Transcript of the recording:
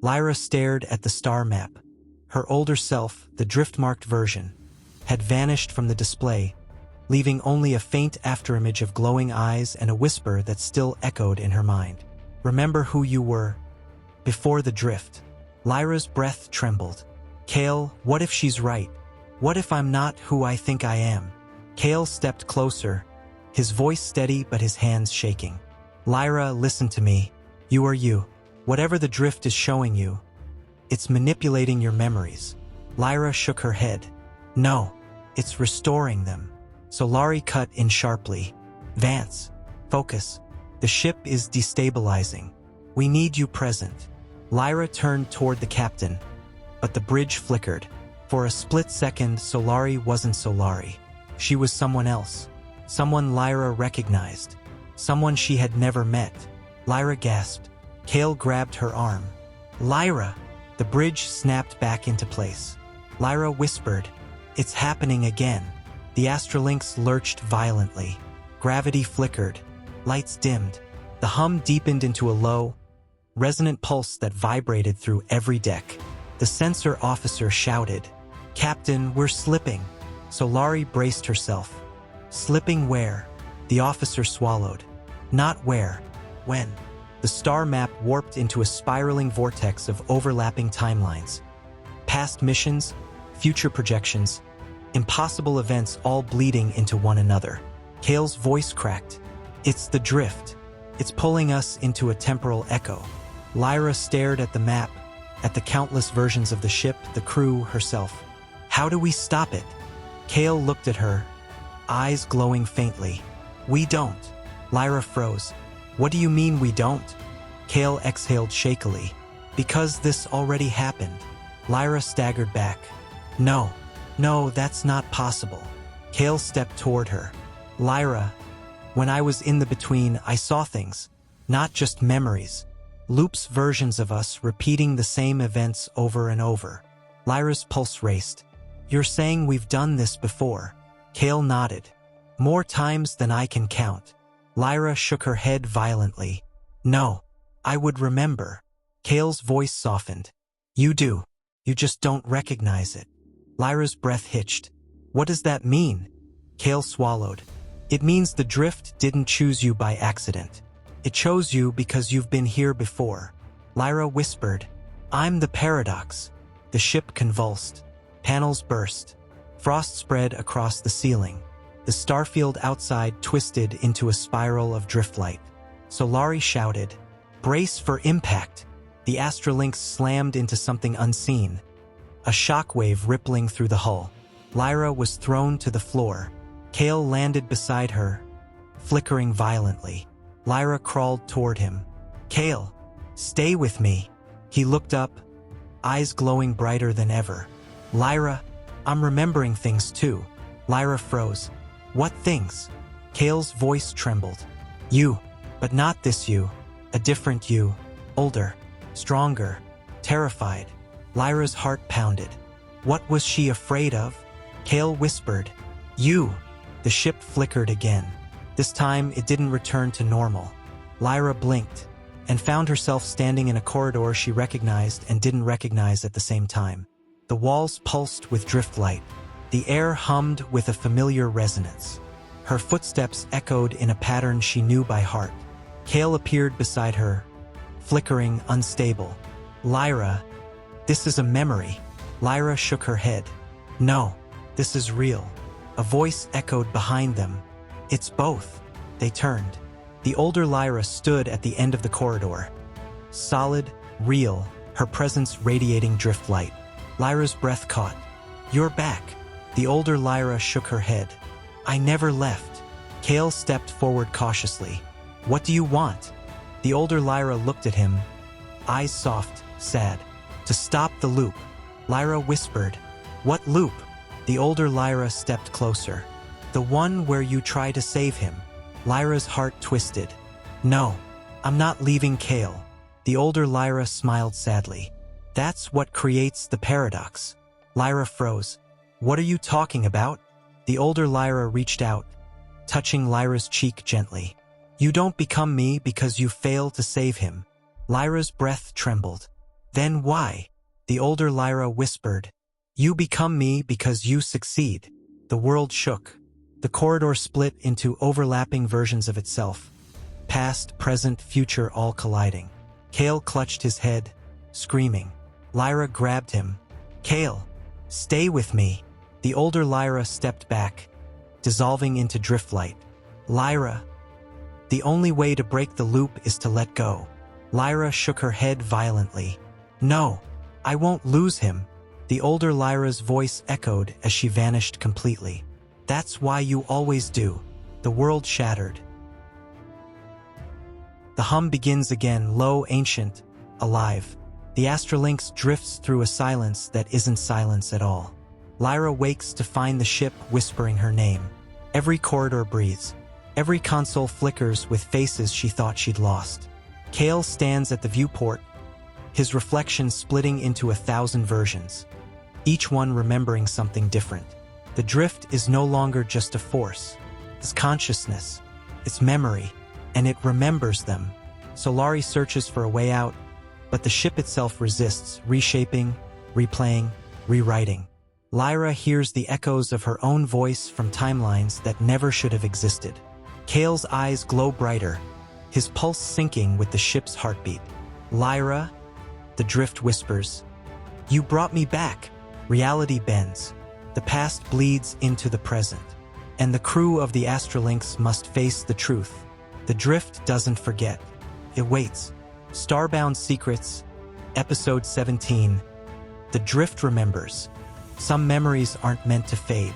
Lyra stared at the star map. Her older self, the drift-marked version, had vanished from the display, leaving only a faint afterimage of glowing eyes and a whisper that still echoed in her mind. Remember who you were before the drift. Lyra's breath trembled. Kael, what if she's right? What if I'm not who I think I am? Kael stepped closer, his voice steady but his hands shaking. Lyra, listen to me. You are you. Whatever the drift is showing you, it's manipulating your memories. Lyra shook her head. No, it's restoring them. Solari cut in sharply. Vance, focus. The ship is destabilizing. We need you present. Lyra turned toward the captain, but the bridge flickered. For a split second, Solari wasn't Solari. She was someone else. Someone Lyra recognized. Someone she had never met. Lyra gasped. Kael grabbed her arm. Lyra! The bridge snapped back into place. Lyra whispered, "It's happening again." The Astralynx lurched violently. Gravity flickered. Lights dimmed. The hum deepened into a low, resonant pulse that vibrated through every deck. The sensor officer shouted, "Captain, we're slipping." Solari braced herself. Slipping where? The officer swallowed. Not where. When? The star map warped into a spiraling vortex of overlapping timelines. Past missions, future projections, impossible events all bleeding into one another. Kael's voice cracked. It's the drift. It's pulling us into a temporal echo. Lyra stared at the map, at the countless versions of the ship, the crew, herself. How do we stop it? Kael looked at her, eyes glowing faintly. We don't. Lyra froze. What do you mean we don't? Kael exhaled shakily. Because this already happened. Lyra staggered back. No, that's not possible. Kael stepped toward her. Lyra, when I was in the between, I saw things, not just memories. Loops, versions of us repeating the same events over and over. Lyra's pulse raced. You're saying we've done this before? Kael nodded. More times than I can count. Lyra shook her head violently. No, I would remember. Kael's voice softened. You do. You just don't recognize it. Lyra's breath hitched. What does that mean? Kael swallowed. It means the drift didn't choose you by accident. It chose you because you've been here before. Lyra whispered, I'm the paradox. The ship convulsed. Panels burst. Frost spread across the ceiling. The starfield outside twisted into a spiral of driftlight. Solari shouted, Brace for impact! The Astralynx slammed into something unseen. A shockwave rippling through the hull. Lyra was thrown to the floor. Kael landed beside her, flickering violently. Lyra crawled toward him. Kael, stay with me. He looked up, eyes glowing brighter than ever. Lyra, I'm remembering things too. Lyra froze. What things? Kael's voice trembled. You, but not this you. A different you. Older, stronger, terrified. Lyra's heart pounded. What was she afraid of? Kael whispered. You. The ship flickered again. This time it didn't return to normal. Lyra blinked and found herself standing in a corridor she recognized and didn't recognize at the same time. The walls pulsed with driftlight. The air hummed with a familiar resonance. Her footsteps echoed in a pattern she knew by heart. Kael appeared beside her, flickering, unstable. Lyra, this is a memory. Lyra shook her head. No, this is real. A voice echoed behind them. It's both. They turned. The older Lyra stood at the end of the corridor. Solid, real, her presence radiating driftlight. Lyra's breath caught. You're back. The older Lyra shook her head. I never left. Kael stepped forward cautiously. What do you want? The older Lyra looked at him, eyes soft, sad. To stop the loop. Lyra whispered. What loop? The older Lyra stepped closer. The one where you try to save him. Lyra's heart twisted. No, I'm not leaving Kael. The older Lyra smiled sadly. That's what creates the paradox. Lyra froze. What are you talking about? The older Lyra reached out, touching Lyra's cheek gently. You don't become me because you fail to save him. Lyra's breath trembled. Then why? The older Lyra whispered. You become me because you succeed. The world shook. The corridor split into overlapping versions of itself. Past, present, future all colliding. Kael clutched his head, screaming. Lyra grabbed him. Kael, stay with me. The older Lyra stepped back, dissolving into driftlight. Lyra, the only way to break the loop is to let go. Lyra shook her head violently. No, I won't lose him. The older Lyra's voice echoed as she vanished completely. That's why you always do. The world shattered. The hum begins again, low, ancient, alive. The Astralynx drifts through a silence that isn't silence at all. Lyra wakes to find the ship whispering her name. Every corridor breathes. Every console flickers with faces she thought she'd lost. Kael stands at the viewport, his reflection splitting into 1,000 versions, each one remembering something different. The drift is no longer just a force. It's consciousness, it's memory, and it remembers them. Solari searches for a way out, but the ship itself resists, reshaping, replaying, rewriting. Lyra hears the echoes of her own voice from timelines that never should have existed. Kael's eyes glow brighter, his pulse syncing with the ship's heartbeat. Lyra, the drift whispers, you brought me back. Reality bends. The past bleeds into the present. And the crew of the Astralynx must face the truth. The drift doesn't forget. It waits. Starbound Secrets, Episode 17. The drift remembers. Some memories aren't meant to fade.